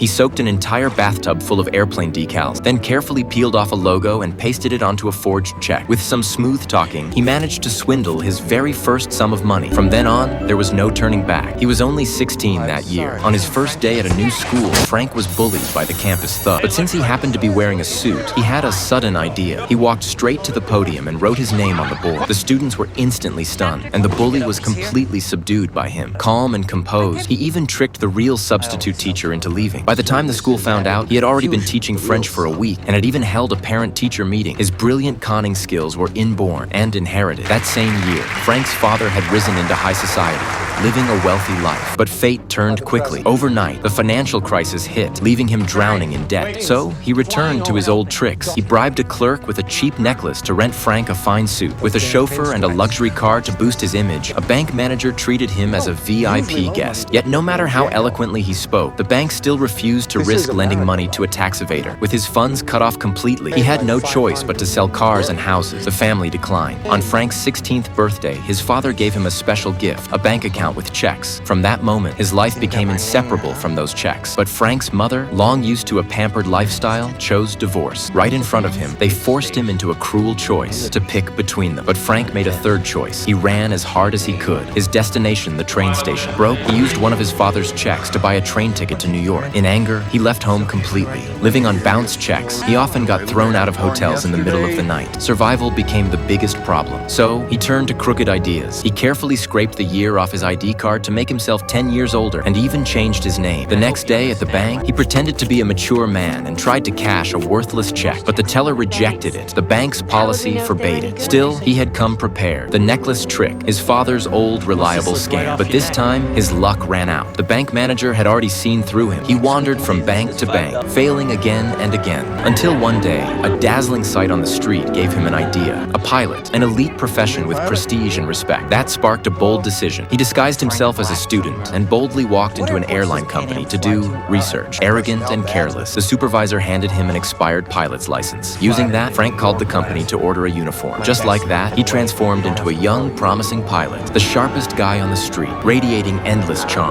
He soaked an entire bathtub full of airplane decals, then carefully peeled off a logo and pasted it onto a forged check. With some smooth talking, he managed to swindle his very first sum of money. From then on, there was no turning back. He was only 16 that year. On his first day at a new school, Frank was bullied by the campus thug. But since he happened to be wearing a suit, he had a sudden idea. He walked straight to the podium and wrote his name on the board. The students were instantly stunned, and the bully was completely subdued by him. Calm and composed, he even tricked the real substitute teacher into leaving. By the time the school found out, he had already been teaching French for a week and had even held a parent-teacher meeting. His brilliant conning skills were inborn and inherited. That same year, Frank's father had risen into high society, living a wealthy life. But fate turned quickly. Overnight, the financial crisis hit, leaving him drowning in debt. So he returned to his old tricks. He bribed a clerk with a cheap necklace to rent Frank a fine suit. With a chauffeur and a luxury car to boost his image, a bank manager treated him as a VIP guest. Yet no matter how eloquently he spoke, the bank still refused to risk lending money to a tax evader. With his funds cut off completely, he had no choice but to sell cars and houses. The family declined. On Frank's 16th birthday, his father gave him a special gift, a bank account with checks. From that moment, his life became inseparable from those checks. But Frank's mother, long used to a pampered lifestyle, chose divorce. Right in front of him, they forced him into a cruel choice to pick between them. But Frank made a third choice. He ran as hard as he could. His destination, the train station, broke. He used one of his father's checks to buy a train ticket to New York. In anger, he left home completely. Living on bounce checks, he often got thrown out of hotels in the middle of the night. Survival became the biggest problem. So he turned to crooked ideas. He carefully scraped the year off his ID card to make himself 10 years older and even changed his name. The next day at the bank, he pretended to be a mature man and tried to cash a worthless check, but the teller rejected it. The bank's policy forbade it. Still, he had come prepared. The necklace trick, his father's old reliable scam. But this time, his luck ran out. The bank manager had already seen through him. He wandered from bank to bank, failing again and again, until one day, a dazzling sight on the street gave him an idea. A pilot, an elite profession with prestige and respect. That sparked a bold decision. He disguised himself as a student and boldly walked into an airline company to do research. Arrogant and careless, the supervisor handed him an expired pilot's license. Using that, Frank called the company to order a uniform. Just like that, he transformed into a young, promising pilot, the sharpest guy on the street, radiating endless charm.